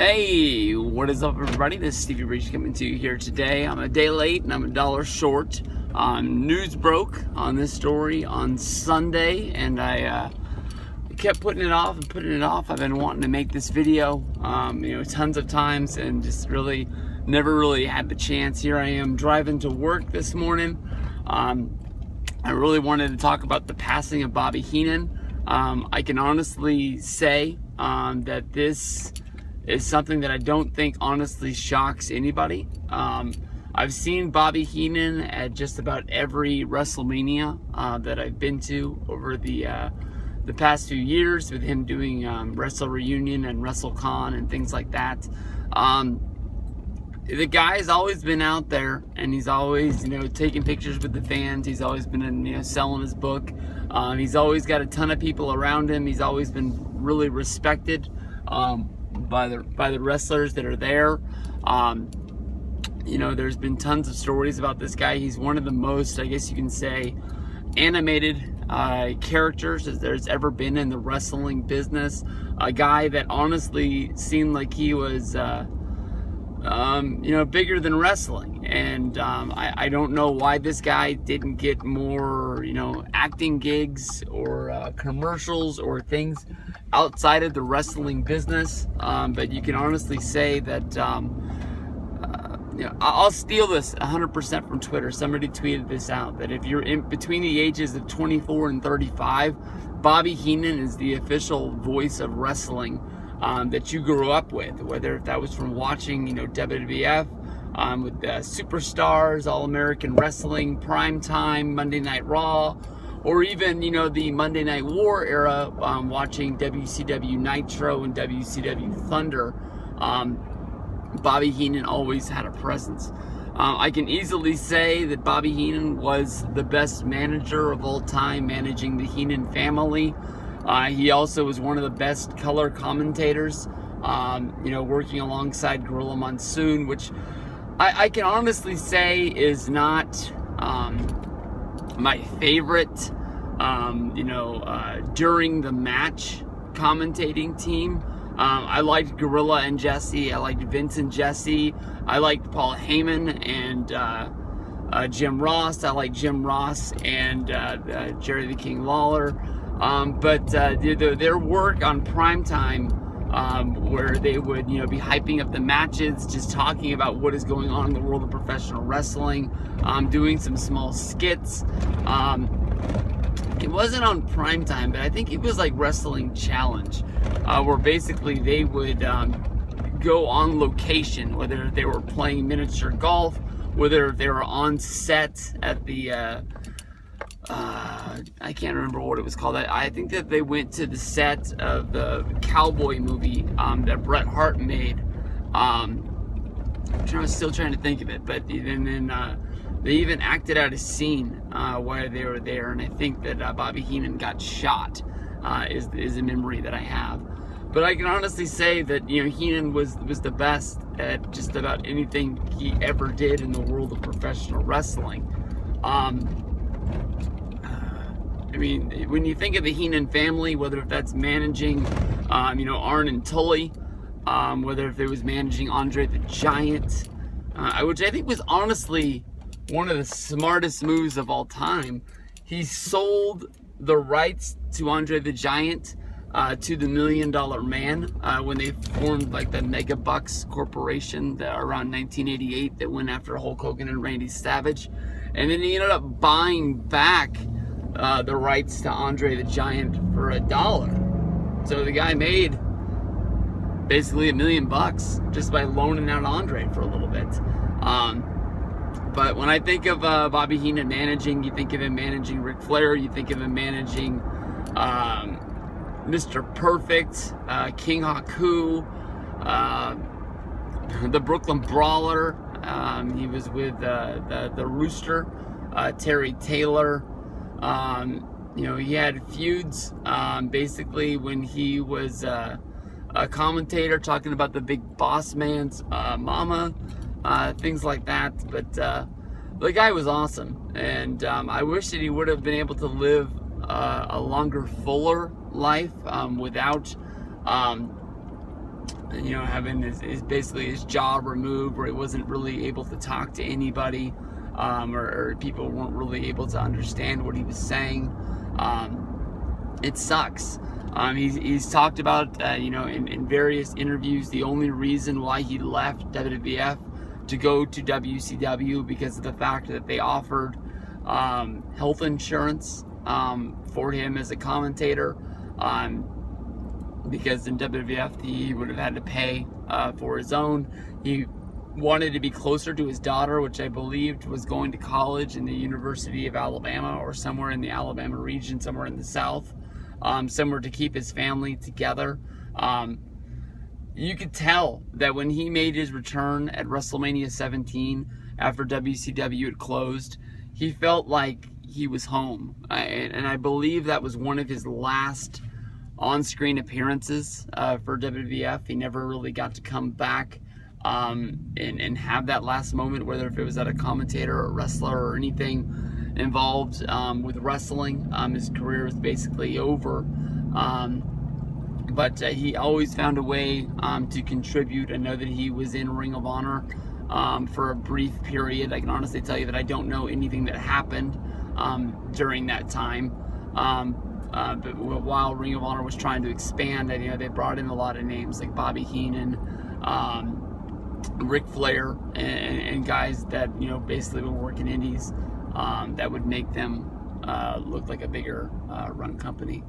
Hey, what is up, everybody? This is Stevie Breach coming to you here today. I'm a day late and I'm $1 short. News broke on this story on Sunday, and I kept putting it off and putting it off. I've been wanting to make this video, tons of times, and just never really had the chance. Here I am driving to work this morning. I really wanted to talk about the passing of Bobby Heenan. I can honestly say that this is something that I don't think honestly shocks anybody. I've seen Bobby Heenan at just about every WrestleMania that I've been to over the past few years, with him doing Wrestle Reunion and WrestleCon and things like that. The guy's always been out there, and he's always, taking pictures with the fans. He's always been, selling his book. He's always got a ton of people around him. He's always been really respected by the wrestlers that are there. There's been tons of stories about this guy. He's one of the most, I guess you can say, animated characters as there's ever been in the wrestling business. A guy that honestly seemed like he was bigger than wrestling, and I don't know why this guy didn't get more acting gigs or commercials or things outside of the wrestling business. But you can honestly say that I'll steal this 100% from Twitter. Somebody tweeted this out, that if you're in between the ages of 24 and 35, Bobby Heenan is the official voice of wrestling that you grew up with, whether that was from watching, WWF, with the Superstars, All-American Wrestling, Primetime, Monday Night Raw, or even, the Monday Night War era, watching WCW Nitro and WCW Thunder. Bobby Heenan always had a presence. I can easily say that Bobby Heenan was the best manager of all time, managing the Heenan family. He also was one of the best color commentators, working alongside Gorilla Monsoon, which I can honestly say is not my favorite, during the match commentating team. I liked Gorilla and Jesse. I liked Vince and Jesse. I liked Paul Heyman and Jim Ross. I liked Jim Ross and Jerry the King Lawler. But their work on Primetime, where they would, be hyping up the matches, just talking about what is going on in the world of professional wrestling, doing some small skits. It wasn't on Primetime, but I think it was like Wrestling Challenge, where basically they would go on location, whether they were playing miniature golf, whether they were on set at the I can't remember what it was called. I think that they went to the set of the Cowboy movie that Bret Hart made. I'm still trying to think of it, but then they even acted out a scene while they were there, and I think that Bobby Heenan got shot, is a memory that I have. But I can honestly say that Heenan was the best at just about anything he ever did in the world of professional wrestling. When you think of the Heenan family, whether if that's managing, Arn and Tully, whether if it was managing Andre the Giant, which I think was honestly one of the smartest moves of all time. He sold the rights to Andre the Giant to the $1 Million Man when they formed like the Mega Bucks Corporation around 1988 that went after Hulk Hogan and Randy Savage, and then he ended up buying back the rights to Andre the Giant for $1. So the guy made basically $1 million just by loaning out Andre for a little bit. But when I think of Bobby Heenan managing, you think of him managing Ric Flair, you think of him managing Mr. Perfect, King Haku, the Brooklyn Brawler. He was with the Rooster, Terry Taylor. He had feuds basically when he was a commentator talking about the big boss man's mama, things like that. But the guy was awesome, and I wish that he would have been able to live a longer, fuller life without you know, having his basically his jaw removed, where he wasn't really able to talk to anybody, or people weren't really able to understand what he was saying. It sucks. He's talked about, you know, in various interviews, the only reason why he left WWF to go to WCW because of the fact that they offered health insurance for him as a commentator. Because in WWF he would have had to pay for his own. He wanted to be closer to his daughter, which I believed was going to college in the University of Alabama or somewhere in the Alabama region, somewhere in the South, somewhere to keep his family together. You could tell that when he made his return at WrestleMania 17 after WCW had closed, he felt like he was home. And I believe that was one of his last on-screen appearances for WWF. He never really got to come back and have that last moment, whether if it was at a commentator or a wrestler or anything involved with wrestling. His career was basically over. But he always found a way to contribute. I know that he was in Ring of Honor for a brief period. I can honestly tell you that I don't know anything that happened during that time. But while Ring of Honor was trying to expand, you know, they brought in a lot of names like Bobby Heenan, Ric Flair, and guys that, you know, basically would work in indies that would make them look like a bigger run company.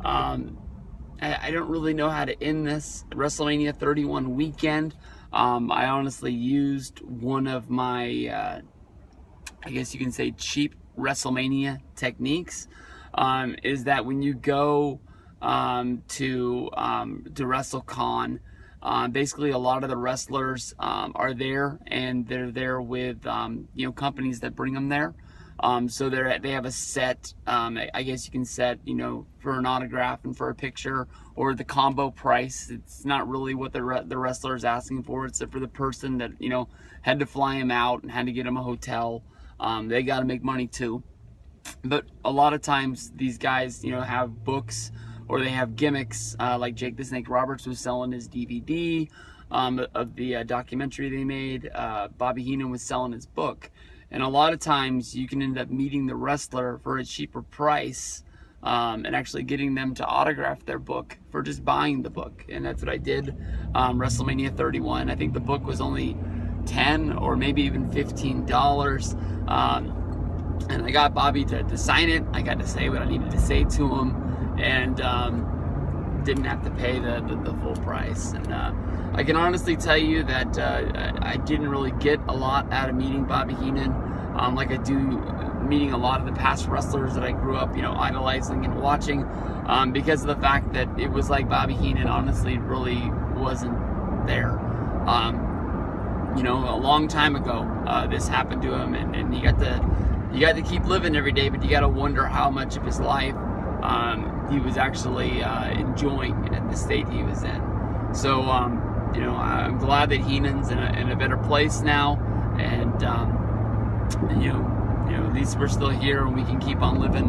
I don't really know how to end this WrestleMania 31 weekend. I honestly used one of my, I guess you can say, cheap WrestleMania techniques. Is that when you go to WrestleCon, basically a lot of the wrestlers are there, and they're there with you know, companies that bring them there. So they have a set, I guess you can set, you know, for an autograph and for a picture, or the combo price. It's not really what the wrestler is asking for. It's for the person that, you know, had to fly him out and had to get him a hotel. They got to make money too. But a lot of times these guys, you know, have books or they have gimmicks, like Jake the Snake Roberts was selling his DVD of the documentary they made. Bobby Heenan was selling his book. And a lot of times you can end up meeting the wrestler for a cheaper price and actually getting them to autograph their book for just buying the book. And that's what I did WrestleMania 31. I think the book was only $10 or maybe even $15. And I got Bobby to sign it. I got to say what I needed to say to him, and didn't have to pay the full price. And I can honestly tell you that I didn't really get a lot out of meeting Bobby Heenan, like I do meeting a lot of the past wrestlers that I grew up, you know, idolizing and watching, because of the fact that it was like Bobby Heenan honestly really wasn't there. You know, a long time ago, this happened to him, and you got to keep living every day, but you got to wonder how much of his life he was actually enjoying at the state he was in. So, you know, I'm glad that Heenan's in a better place now, and you know, at least we're still here and we can keep on living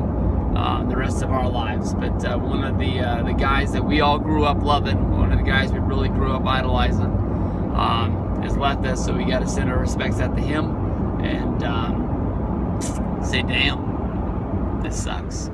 the rest of our lives. But one of the guys that we all grew up loving, one of the guys we really grew up idolizing, has left us, so we got to send our respects out to him and say, damn, this sucks.